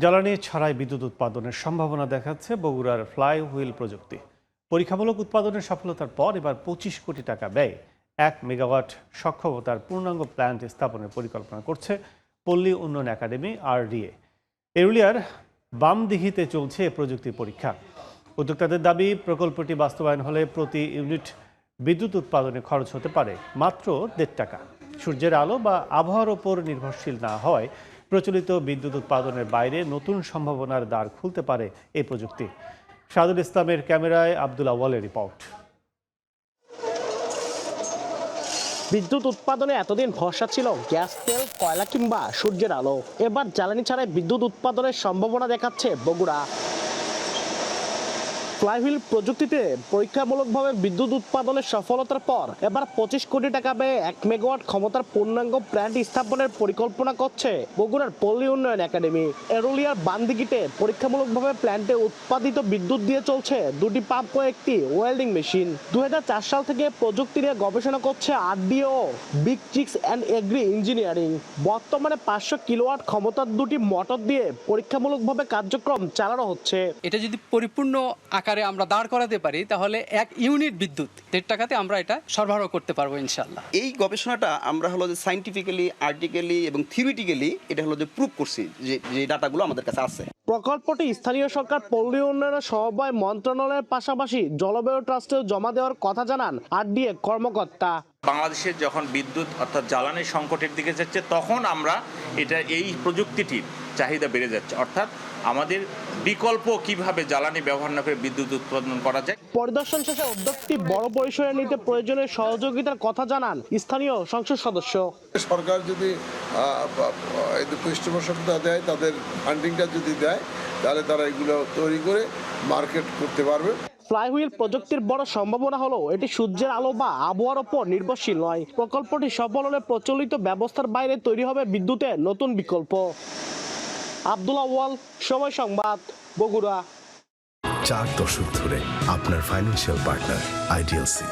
জ্বালানি ছাড়াই বিদ্যুৎ উৎপাদনের সম্ভাবনা দেখাচ্ছে বগুড়ার ফ্লাই হুইল প্রযুক্তি। পরীক্ষামূলক উৎপাদনের সফলতার পর এবার 25 কোটি টাকা ব্যয়ে 1 মেগাওয়াট সক্ষমতার পূর্ণাঙ্গ প্ল্যান্ট স্থাপনের পরিকল্পনা করছে পল্লী উন্নয়ন একাডেমি RDA। এরুলিয়ার বামদিঘিতে চলছে এ প্রযুক্তির পরীক্ষা। উদ্যোক্তাদের দাবি, প্রকল্পটি বাস্তবায়ন হলে প্রতি ইউনিট বিদ্যুৎ উৎপাদনে খরচ হতে পারে মাত্র 1.5 টাকা। সূর্যের আলো বা আবহাওয়ার ওপর নির্ভরশীল না হয় প্রচলিত বিদ্যুৎ উৎপাদনের বাইরে নতুন সম্ভাবনার দ্বার খুলতে পারে এই প্রযুক্তি। সাদুল ইসলামের ক্যামেরায় আব্দুল আওয়ালের রিপোর্ট। বিদ্যুৎ উৎপাদনে এতদিন ভরসা ছিল গ্যাস, তেল, কয়লা কিংবা সূর্যের আলো। এবার জ্বালানি ছাড়াই বিদ্যুৎ উৎপাদনের সম্ভাবনা দেখাচ্ছে বগুড়া। ফ্লাইহুইল প্রযুক্তিতে পরীক্ষামূলকভাবে বিদ্যুৎ উৎপাদনের সফলতার পর এবার 25 কোটি টাকা ব্যয়ে 1 মেগাওয়াট ক্ষমতার পূর্ণাঙ্গ প্ল্যান্ট স্থাপনের পরিকল্পনা করছে বগুড়ার পল্লী উন্নয়ন একাডেমি। এরুলিয়ার বান্দিগিতে পরীক্ষামূলকভাবে প্ল্যান্টে উৎপাদিত বিদ্যুৎ দিয়ে চলছে 2টি পাম্প ও একটি ওয়েল্ডিং মেশিন। 2004 সাল থেকে প্রযুক্তি নিয়ে গবেষণা করছে RDA ও big chicks and agri engineering. বর্তমানে 500 কিলোওয়াট ক্ষমতার 2টি মোটর দিয়ে পরীক্ষামূলকভাবে কার্যক্রম চালানো হচ্ছে। এটা যদি পরিপূর্ণ আকারে আমরা দাঁড় করাতে পারি তাহলে 1 ইউনিট বিদ্যুৎ 1.5 টাকাতে আমরা এটা সরবরাহ করতে পারবো ইনশাআল্লাহ। এই গবেষণাটা আমরা হলো যে সায়েন্টিফিক্যালি, আর্টিক্যালি এবং থিওরিটিক্যালি এটা হলো যে প্রুভ করছি যে ডাটাগুলো আমাদের কাছে আছে। প্রকল্পটি স্থানীয় সরকার, পল্লী উন্নয়নের সমবায় মন্ত্রণালয়ের পাশাপাশি জলবায়ু ট্রাস্টেও জমা দেওয়ার কথা জানান RDA কর্মকর্তা। বাংলাদেশের যখন বিদ্যুৎ অর্থাৎ জ্বালানির সংকটের দিকে যাচ্ছে তখন আমরা এই প্রযুক্তিটির চাহিদা বেড়ে যাচ্ছে, অর্থাৎ আমাদের বিকল্প কিভাবে জ্বালানি ব্যবহার না করে বিদ্যুৎ উৎপাদন করা যায়। পরিদর্শন শেষে উদ্যোগটি বড় পরিসরে নিতে প্রয়োজনীয় সহযোগিতার কথা জানান স্থানীয় সংসদ সদস্য। সরকার যদি পৃষ্ঠপোষকতা দেয়, তাদের ফান্ডিংটা যদি দেয়, তাহলে তারা এগুলো তৈরি করে মার্কেট করতে পারবে। ফ্লাইহুইল প্রযুক্তির বড় সম্ভাবনা হলো এটি সূর্যের আলো বা আবহাওয়ার উপর নির্ভরশীল নয়। প্রকল্পটি সফল হলে প্রচলিত ব্যবস্থার বাইরে তৈরি হবে বিদ্যুতের নতুন বিকল্প। আব্দুল আওয়াল, সময় সংবাদ, বগুড়া। 4 দশক ধরে আপনার ফাইন্যান্সিয়াল পার্টনার আইডিএলসি।